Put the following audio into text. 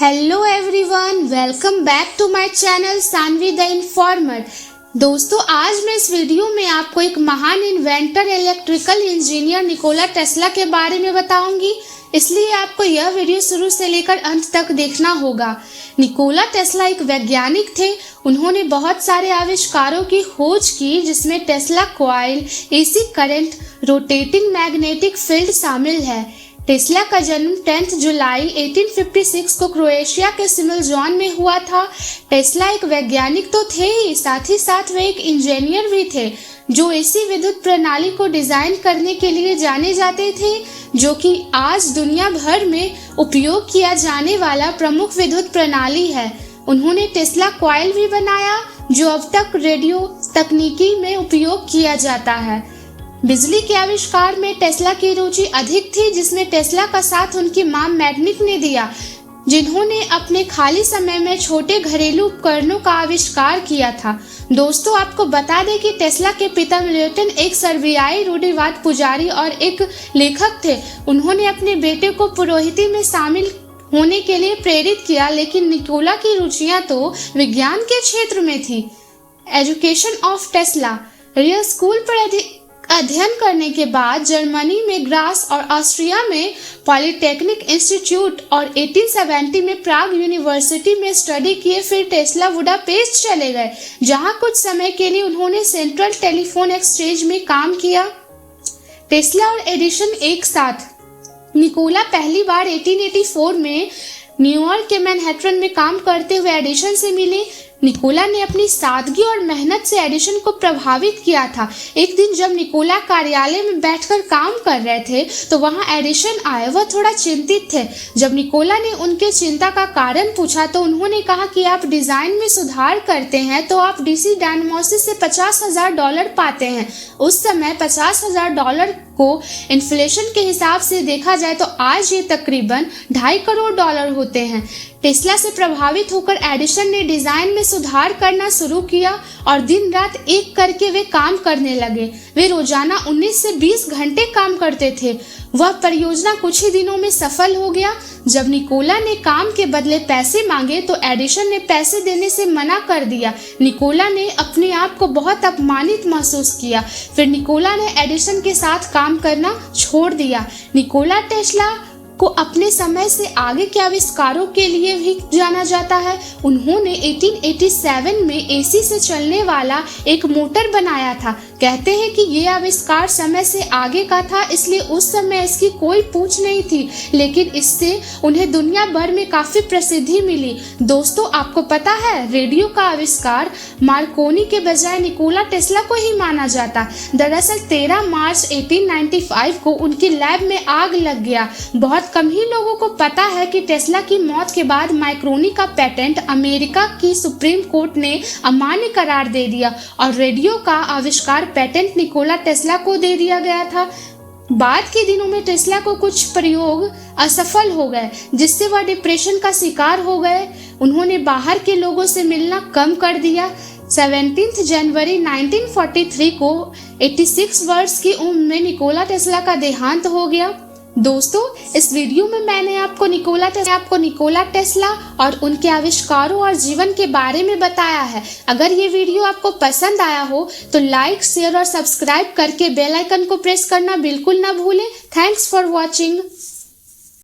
Hello everyone, welcome back to my channel Sanvi the informer. दोस्तों, आज मैं इस वीडियो में आपको एक महान inventor electrical engineer Nikola Tesla के बारे में बताऊंगी, इसलिए आपको यह वीडियो शुरू से लेकर अंत तक देखना होगा। निकोला टेस्ला एक वैज्ञानिक थे। उन्होंने बहुत सारे आविष्कारों की खोज की, जिसमें Tesla coil, AC current, rotating magnetic field शामिल है। टेस्ला का जन्म 10 जुलाई 1856 को क्रोएशिया के सिमलजॉन में हुआ था। टेस्ला एक वैज्ञानिक तो थे ही, साथ ही साथ वे एक इंजीनियर भी थे, जो एसी विद्युत प्रणाली को डिजाइन करने के लिए जाने जाते थे, जो कि आज दुनिया भर में उपयोग किया जाने वाला प्रमुख विद्युत प्रणाली है। उन्होंने टेस्ला कॉइल भी बनाया, जो अब तक रेडियो तकनीकी में उपयोग किया जाता है। बिजली के आविष्कार में टेस्ला की रुचि अधिक थी, जिसमें टेस्ला का साथ उनकी मां मैग्निक ने दिया, जिन्होंने अपने खाली समय में छोटे घरेलू उपकरणों का आविष्कार किया था। दोस्तों, आपको बता दें कि टेस्ला के पिता मिल्टन एक सर्बियाई रूढ़िवाद पुजारी और एक लेखक थे। उन्होंने अपने बेटे को पुरोहिती में शामिल होने के लिए प्रेरित किया, लेकिन निकोला की रुचियां तो विज्ञान के क्षेत्र में थी। Education of Tesla. Real school पर अध्ययन करने के बाद जर्मनी में ग्रास और ऑस्ट्रिया में पॉलिटेक्निक इंस्टीट्यूट और 1870 में प्राग यूनिवर्सिटी में स्टडी किए। फिर टेस्ला बुडापेस्ट चले गए, जहां कुछ समय के लिए उन्होंने सेंट्रल टेलीफोन एक्सचेंज में काम किया। टेस्ला और एडिसन एक साथ। निकोला पहली बार 1884 में न्यूयॉर्क के मैनहट्टन में काम करते हुए एडिसन से मिले। निकोला ने अपनी सादगी और मेहनत से एडिसन को प्रभावित किया था। एक दिन जब निकोला कार्यालय में बैठकर काम कर रहे थे, तो वहां एडिसन आए। वह थोड़ा चिंतित थे। जब निकोला ने उनके चिंता का कारण पूछा, तो उन्होंने कहा कि आप डिजाइन में सुधार करते हैं तो आप डीसी डायनामोसिस से $50,000 पाते हैं। उस समय $50,000 को इन्फ्लेशन के हिसाब से देखा जाए तो आज ये तकरीबन $2.5 करोड़ होते हैं। टेस्ला से प्रभावित होकर एडिसन ने डिजाइन में सुधार करना शुरू किया और दिन रात एक करके वे काम करने लगे। वे रोजाना 19 से 20 घंटे काम करते थे। वह परियोजना कुछ ही दिनों में सफल हो गया। जब निकोला ने काम के बदले पैसे मांगे, तो एडिसन ने पैसे देने से मना कर दिया। निकोला ने अपने आप को बहुत अपमानित महसूस किया। फिर निकोला ने एडिसन के साथ काम करना छोड़ दिया। निकोला टेस्ला को अपने समय से आगे के आविष्कारों के लिए भी जाना जाता है। उन्होंने 1887 में एसी से चलने वाला एक मोटर बनाया था। कहते हैं कि ये आविष्कार समय से आगे का था, इसलिए उस समय इसकी कोई पूछ नहीं थी, लेकिन इससे उन्हें दुनिया भर में काफी प्रसिद्धि मिली। दोस्तों, आपको पता है, रेडियो का आविष्कार मार्कोनी के बजाय निकोला टेस्ला को ही माना जाता। दरअसल 13 मार्च 1895 को उनकी लैब में आग लग गया। बहुत कम ही लोगों को पता है कि टेस्ला की मौत के बाद मार्कोनी का पेटेंट अमेरिका की सुप्रीम कोर्ट ने अमान्य करार दे दिया और रेडियो का आविष्कार पेटेंट निकोला टेस्ला को दे दिया गया था। बाद के दिनों में टेस्ला को कुछ प्रयोग असफल हो गए, जिससे वह डिप्रेशन का शिकार हो गए। उन्होंने बाहर के लोगों से मिलना कम कर दिया। 17 जनवरी 1943 को 86 वर्ष की उम्र में निकोला टेस्ला का देहांत हो गया। दोस्तों, इस वीडियो में मैंने आपको निकोला टेस्ला और उनके आविष्कारों और जीवन के बारे में बताया है। अगर ये वीडियो आपको पसंद आया हो तो लाइक, शेयर और सब्सक्राइब करके बेल आइकन को प्रेस करना बिल्कुल ना भूलें। Thanks for watching.